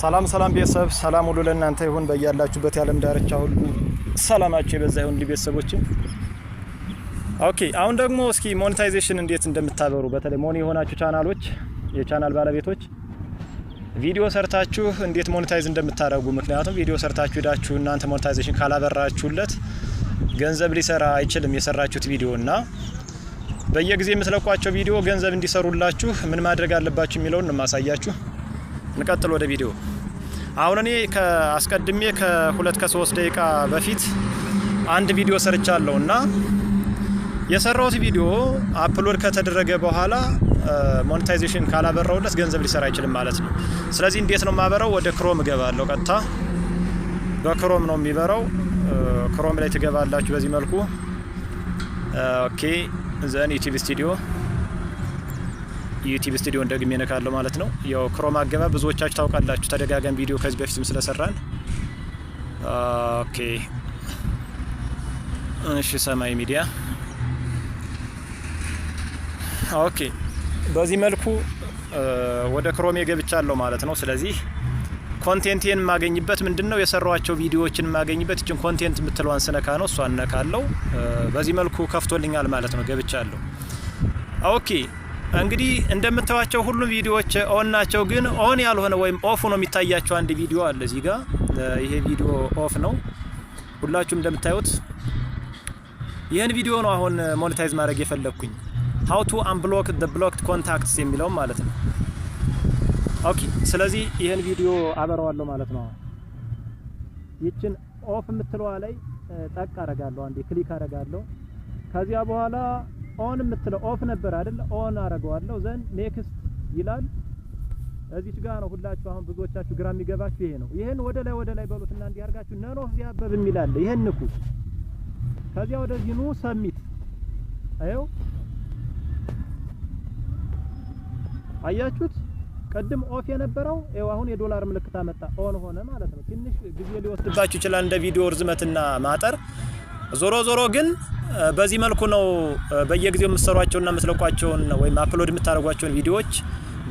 ሰላም ቤተሰብ ሰላም ሁሉ ለእናንተ ይሁን በእያላችሁበት የዓለም ዳርቻ ሁሉ ሰላማችሁ ይበዛ ይሁን ቤተሰቦች። ኦኬ አሁን ደግሞ እስኪ ሞኔታይዜሽን እንዴት እንደምታበሩ በተለይ ሞኒ የሆናችሁ ቻናሎች የቻናል ባለቤቶች ቪዲዮ ሰርታችሁ እንዴት ሞኔታይዝ እንደምታደርጉ ምክንያቱም ቪዲዮ ሰርታችሁ ሄዳችሁ እናንተ ሞኔታይዜሽን ካላበራችሁለት ገንዘብ ሊሰራ አይችልም የሰራችሁት ቪዲዮና በየጊዜው የምትለቋቸው ቪዲዮ ገንዘብ እንዲሰሩላችሁ ምን ማድረግ አለባችሁ የሚለውን ነው ማሳያችሁ። እንቀጥል ወደ ቪዲዮ። አሁን እኔ ከአስቀድሜ ከ2-3 ደቂቃ በፊት አንድ ቪዲዮ ሰርቻለሁና የሰራሁት ቪዲዮ አፕሎድ ከተደረገ በኋላ ሞኔታይዜሽን ካላበራውለት ገንዘብ ሊሰራ አይችልም ማለት ነው። ስለዚህ እንዴት ነው ማበራው? ወደ ክሮም እገባለሁ። ቀጥታ በክሮም ነው የሚበራው። ክሮም ላይ ትገባላችሁ በዚህ መልኩ። ኦኬ ዘን ዩቲዩብ ስቱዲዮ እንደግሜ ነካለሁ ማለት ነው። ያው ክሮም አገባ ብዙዎቻችሁ ታውቃላችሁ ተደጋጋሚ ቪዲዮ ከዚህ በፊትም ስለሰራን። ኦኬ እሺ ሰማይ ሚዲያ። ኦኬ በዚህ መልኩ ወደ ክሮም ገብቻለሁ ማለት ነው። ስለዚህ ኮንቴንቴን ማገኝበት ምንድነው የሰራዋቸው ቪዲዮዎችን ማገኝበት እቺን ኮንቴንት የምትለዋን ስነካ ነው። እሷን ነካለው። በዚህ መልኩ ከፍቶልኛል ማለት ነው። ገብቻለሁ። ኦኬ እንግዲህ እንደምታዩቸው ሁሉ ቪዲዮዎች ኦን ናቸው፣ ግን ኦን ያልሆነ ወይም ኦፍ ነው የሚታያቸው አንድ ቪዲዮ አለ እዚህ ጋር። ይሄ ቪዲዮ ኦፍ ነው። ሁላችሁም እንደምታዩት ይሄን ቪዲዮ ነው አሁን ሞኔታይዝ ማድረግ የፈለኩኝ። how to unblock the blocked contacts የሚለው ማለት ነው። ኦኬ ስለዚህ ይሄን ቪዲዮ አበራዋለሁ ማለት ነው። ይችን ኦፍ የምትለዋ ላይ ጠቅ አረጋለሁ፣ አንዴ ክሊክ አረጋለሁ። ከዚያ በኋላ ኦን የምትለው ኦፍ ነበር አይደል? ኦን አረጋዋለሁ። ዘን ኔክስት ይላል። እዚች ጋር ነው ሁላችሁ አሁን ብዙዎቻችሁ ግራ የሚገባችሁ ይሄ ነው። ይሄን ወደ ላይ በሉትና እንዲህ አርጋችሁ ነን ኦፍ ያበብ የሚላል ይሄን ንኩ። ከዚያ ወደዚህ ኑ ሰሚት። አየው አያችሁት? ቀድም ኦፍ የነበረው አሁን የዶላር ምልክት አመጣ፣ ኦን ሆነ ማለት ነው። ትንሽ ጊዜ ሊወስድባችሁ ይችላል እንደ ቪዲዮ ርዝመትና ማጠር። ዞሮ ግን በዚህ መልኩ ነው በየጊዜው የምትሰሯቸውና የምትለቋቸውን ወይም አፕሎድ የምታደርጓቸውን ቪዲዮዎች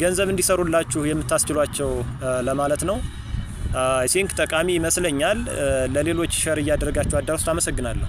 ገንዘብ እንዲሰሩላችሁ የምታስችሏቸው ለማለት ነው። አይ ቲንክ ጠቃሚ ይመስለኛል። ለሌሎች ሼር እያደረጋችሁ አዳርሱት። አመሰግናለሁ።